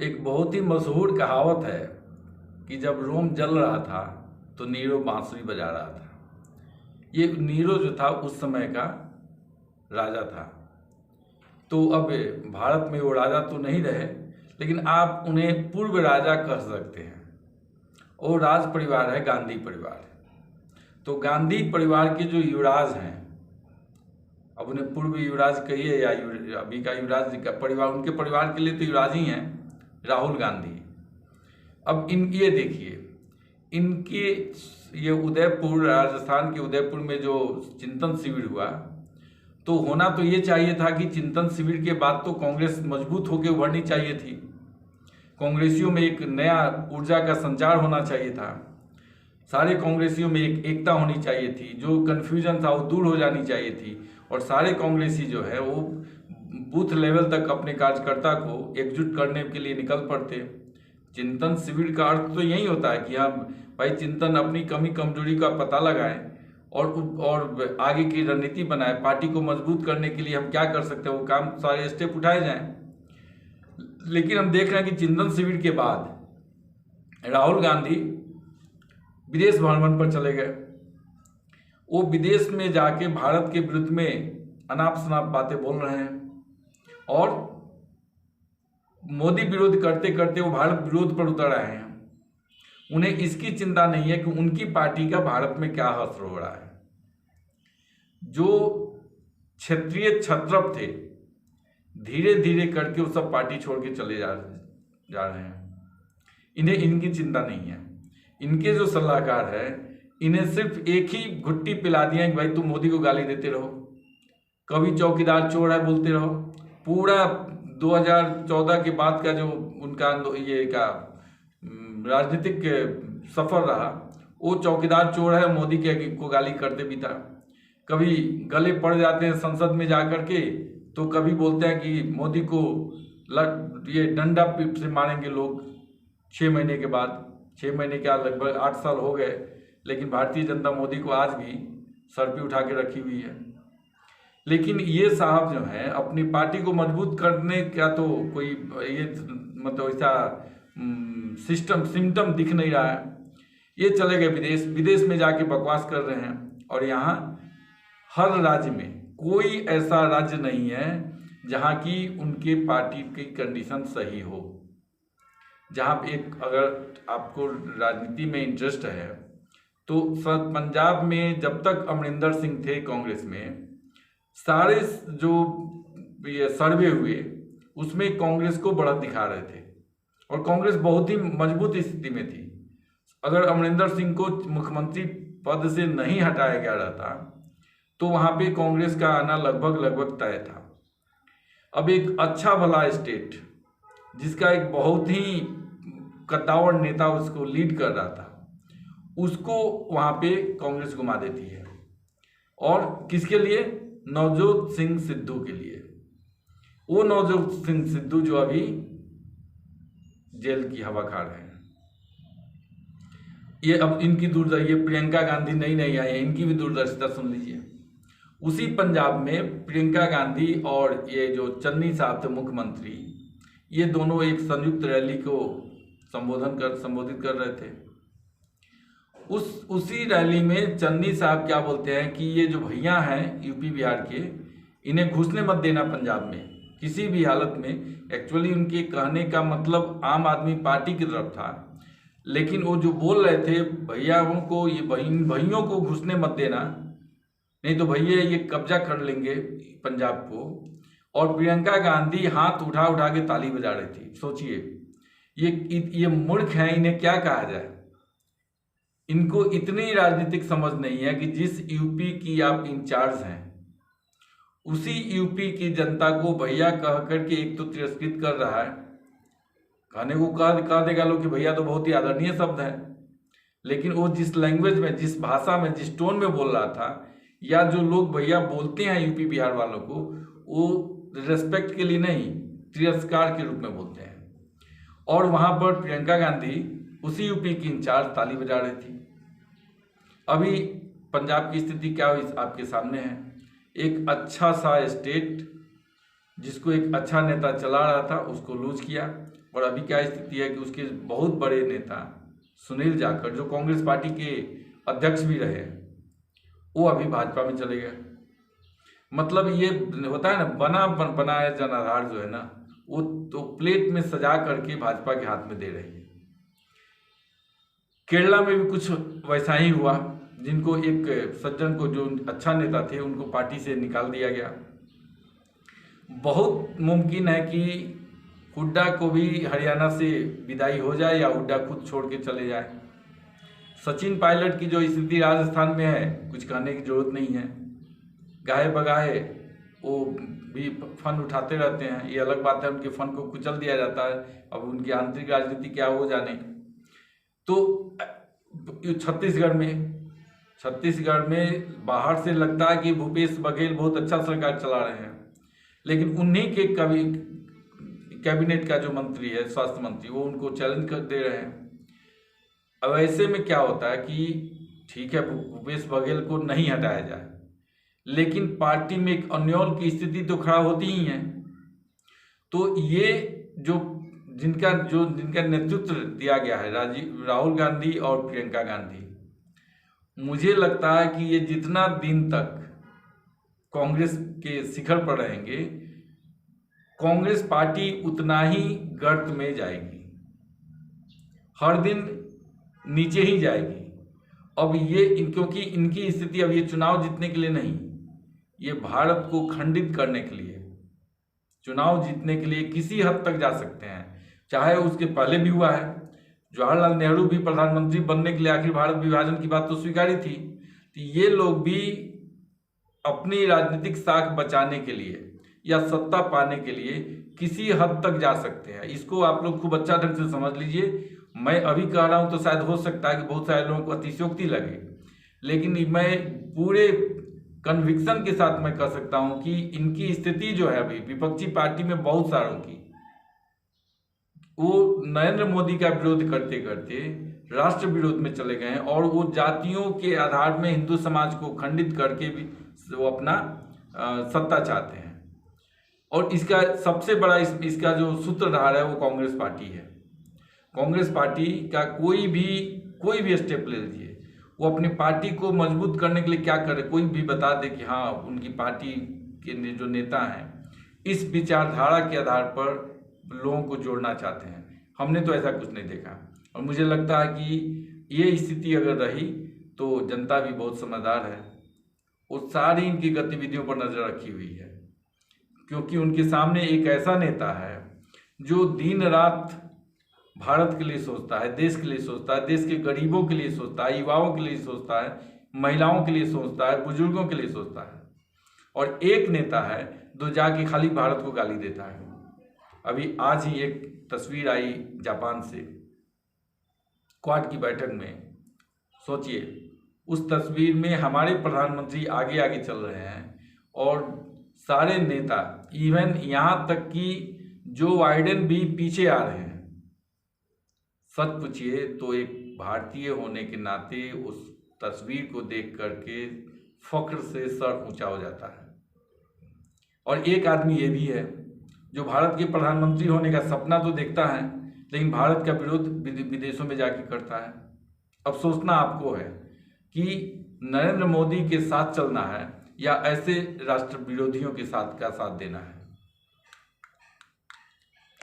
एक बहुत ही मशहूर कहावत है कि जब रोम जल रहा था तो नीरो बांसुरी बजा रहा था। ये नीरो जो था उस समय का राजा था। तो अब भारत में वो राजा तो नहीं रहे, लेकिन आप उन्हें पूर्व राजा कह सकते हैं। वो राज परिवार है गांधी परिवार। तो गांधी परिवार के जो युवराज हैं, अब उन्हें पूर्व युवराज कहिए या अभी का युवराज का परिवार, उनके परिवार के लिए तो युवराज ही हैं राहुल गांधी। अब ये देखिए, इनके ये उदयपुर, राजस्थान के उदयपुर में जो चिंतन शिविर हुआ, तो होना तो ये चाहिए था कि चिंतन शिविर के बाद तो कांग्रेस मजबूत होकर उभरनी चाहिए थी। कांग्रेसियों में एक नया ऊर्जा का संचार होना चाहिए था। सारे कांग्रेसियों में एक एकता होनी चाहिए थी। जो कन्फ्यूजन था वो दूर हो जानी चाहिए थी। और सारे कांग्रेसी जो है वो बूथ लेवल तक अपने कार्यकर्ता को एकजुट करने के लिए निकल पड़ते। चिंतन शिविर का अर्थ तो यही होता है कि हम भाई चिंतन अपनी कमी कमजोरी का पता लगाएं और आगे की रणनीति बनाएं। पार्टी को मजबूत करने के लिए हम क्या कर सकते हैं, वो काम सारे स्टेप उठाए जाएं। लेकिन हम देख रहे हैं कि चिंतन शिविर के बाद राहुल गांधी विदेश भ्रमण पर चले गए। वो विदेश में जाके भारत के विरुद्ध में अनाप शनाप बातें बोल रहे हैं और मोदी विरोध करते करते वो भारत विरोध पर उतर आए हैं। उन्हें इसकी चिंता नहीं है कि उनकी पार्टी का भारत में क्या असर हो रहा है। जो क्षेत्रीय क्षत्रप थे, धीरे धीरे करके वो सब पार्टी छोड़ के चले जा रहे हैं। इन्हें इनकी चिंता नहीं है। इनके जो सलाहकार है, इन्हें सिर्फ एक ही घुट्टी पिला दिया कि भाई तुम मोदी को गाली देते रहो, कभी चौकीदार चोर है बोलते रहो। पूरा 2014 के बाद का जो उनका ये का राजनीतिक सफर रहा, वो चौकीदार चोर है, मोदी के को गाली करते भी था। कभी गले पड़ जाते हैं संसद में जाकर के, तो कभी बोलते हैं कि मोदी को ये डंडा से मारेंगे लोग 6 महीने के बाद। 6 महीने क्या, लगभग 8 साल हो गए, लेकिन भारतीय जनता मोदी को आज भी सर पे उठा के रखी हुई है। लेकिन ये साहब जो है अपनी पार्टी को मजबूत करने का तो कोई ये मतलब ऐसा सिम्टम दिख नहीं रहा है। ये चले गए विदेश। विदेश में जाके बकवास कर रहे हैं। और यहाँ हर राज्य में कोई ऐसा राज्य नहीं है जहाँ की उनके पार्टी की कंडीशन सही हो। जहाँ एक अगर आपको राजनीति में इंटरेस्ट है तो पंजाब में जब तक अमरिंदर सिंह थे कांग्रेस में, सारे जो ये सर्वे हुए उसमें कांग्रेस को बढ़त दिखा रहे थे और कांग्रेस बहुत ही मजबूत स्थिति में थी। अगर अमरिंदर सिंह को मुख्यमंत्री पद से नहीं हटाया गया रहता तो वहाँ पे कांग्रेस का आना लगभग तय था। अब एक अच्छा भला स्टेट जिसका एक बहुत ही कद्दावर नेता उसको लीड कर रहा था, उसको वहाँ पे कांग्रेस घुमा देती है। और किसके लिए? नवजोत सिंह सिद्धू के लिए। वो नवजोत सिंह सिद्धू जो अभी जेल की हवा खा रहे हैं। ये अब इनकी दूरदर्शिता, ये प्रियंका गांधी नहीं आई है, इनकी भी दूरदर्शिता सुन लीजिए। उसी पंजाब में प्रियंका गांधी और ये जो चन्नी साहब थे मुख्यमंत्री, ये दोनों एक संयुक्त रैली को संबोधित कर रहे थे। उसी रैली में चन्नी साहब क्या बोलते हैं कि ये जो भैया हैं यूपी बिहार के, इन्हें घुसने मत देना पंजाब में किसी भी हालत में। एक्चुअली उनके कहने का मतलब आम आदमी पार्टी की तरफ था, लेकिन वो जो बोल रहे थे भैयाओं को, ये भैयों को घुसने मत देना, नहीं तो भैया ये कब्जा कर लेंगे पंजाब को। और प्रियंका गांधी हाथ उठा उठा के ताली बजा रही थी। सोचिए ये मूर्ख हैं, इन्हें क्या कहा जाए। इनको इतनी राजनीतिक समझ नहीं है कि जिस यूपी की आप इंचार्ज हैं, उसी यूपी की जनता को भैया कह करके एक तो तिरस्कृत कर रहा है। कहने को कह देगा लोग कि भैया तो बहुत ही आदरणीय शब्द है, लेकिन वो जिस लैंग्वेज में, जिस भाषा में, जिस टोन में बोल रहा था, या जो लोग भैया बोलते हैं यूपी बिहार वालों को, वो रेस्पेक्ट के लिए नहीं, तिरस्कार के रूप में बोलते हैं। और वहाँ पर प्रियंका गांधी उसी यूपी की इंचार्ज ताली बजा रही थी। अभी पंजाब की स्थिति क्या हुई आपके सामने है। एक अच्छा सा स्टेट जिसको एक अच्छा नेता चला रहा था, उसको लूज किया। और अभी क्या स्थिति है कि उसके बहुत बड़े नेता सुनील जाखड़, जो कांग्रेस पार्टी के अध्यक्ष भी रहे, वो अभी भाजपा में चले गए। मतलब ये होता है ना, बनाया जनाधार जो है ना, वो तो प्लेट में सजा करके भाजपा के हाथ में दे रही है। केरला में भी कुछ वैसा ही हुआ, जिनको एक सज्जन को, जो अच्छा नेता थे, उनको पार्टी से निकाल दिया गया। बहुत मुमकिन है कि हुड्डा को भी हरियाणा से विदाई हो जाए या हुड्डा खुद छोड़ के चले जाए। सचिन पायलट की जो स्थिति राजस्थान में है, कुछ कहने की जरूरत नहीं है। गाहे बगाहे वो भी फन उठाते रहते हैं, ये अलग बात है, उनके फन को कुचल दिया जाता है। अब उनकी आंतरिक राजनीति क्या हो जाने। तो छत्तीसगढ़ में बाहर से लगता है कि भूपेश बघेल बहुत अच्छा सरकार चला रहे हैं, लेकिन उन्हीं के कैबिनेट का जो मंत्री है, स्वास्थ्य मंत्री, वो उनको चैलेंज कर दे रहे हैं। अब ऐसे में क्या होता है कि ठीक है, भूपेश बघेल को नहीं हटाया जाए, लेकिन पार्टी में एक अन्योल की स्थिति तो खड़ा होती ही है। तो ये जिनका नेतृत्व दिया गया है, राहुल गांधी और प्रियंका गांधी, मुझे लगता है कि ये जितना दिन तक कांग्रेस के शिखर पर रहेंगे, कांग्रेस पार्टी उतना ही गर्त में जाएगी, हर दिन नीचे ही जाएगी। अब ये क्योंकि इनकी स्थिति अब ये चुनाव जीतने के लिए नहीं, ये भारत को खंडित करने के लिए, चुनाव जीतने के लिए किसी हद तक जा सकते हैं। चाहे उसके पहले भी हुआ है, जवाहरलाल नेहरू भी प्रधानमंत्री बनने के लिए आखिर भारत विभाजन की बात तो स्वीकारी थी। तो ये लोग भी अपनी राजनीतिक साख बचाने के लिए या सत्ता पाने के लिए किसी हद तक जा सकते हैं। इसको आप लोग खूब अच्छा ढंग से समझ लीजिए। मैं अभी कह रहा हूं तो शायद हो सकता है कि बहुत सारे लोगों को अतिशयोक्ति लगे, लेकिन मैं पूरे कन्विक्शन के साथ मैं कह सकता हूं कि इनकी स्थिति जो है अभी विपक्षी पार्टी में बहुत सारों की, वो नरेंद्र मोदी का विरोध करते करते राष्ट्र विरोध में चले गए हैं, और वो जातियों के आधार में हिंदू समाज को खंडित करके भी वो अपना सत्ता चाहते हैं। और इसका सबसे बड़ा इसका जो सूत्रधार है वो कांग्रेस पार्टी है। कांग्रेस पार्टी का कोई भी स्टेप ले लीजिए, वो अपनी पार्टी को मजबूत करने के लिए क्या करे, कोई भी बता दे कि हाँ उनकी पार्टी के जो नेता हैं इस विचारधारा के आधार पर लोगों को जोड़ना चाहते हैं। हमने तो ऐसा कुछ नहीं देखा, और मुझे लगता है कि ये स्थिति अगर रही तो जनता भी बहुत समझदार है, वो सारी इनकी गतिविधियों पर नजर रखी हुई है, क्योंकि उनके सामने एक ऐसा नेता है जो दिन रात भारत के लिए सोचता है, देश के लिए सोचता है, देश के गरीबों के लिए सोचता है, युवाओं के लिए सोचता है, महिलाओं के लिए सोचता है, बुजुर्गों के लिए सोचता है। और एक नेता है जो जाके खाली भारत को गाली देता है। अभी आज ही एक तस्वीर आई जापान से, क्वाड की बैठक में, सोचिए उस तस्वीर में हमारे प्रधानमंत्री आगे आगे चल रहे हैं और सारे नेता, इवन यहाँ तक कि जो बाइडेन भी पीछे आ रहे हैं। सच पूछिए तो एक भारतीय होने के नाते उस तस्वीर को देख करके फख्र से सर ऊंचा हो जाता है। और एक आदमी ये भी है जो भारत के प्रधानमंत्री होने का सपना तो देखता है, लेकिन भारत का विरोध विदेशों में जाके करता है। अब सोचना आपको है कि नरेंद्र मोदी के साथ चलना है या ऐसे राष्ट्र विरोधियों के साथ का साथ देना है।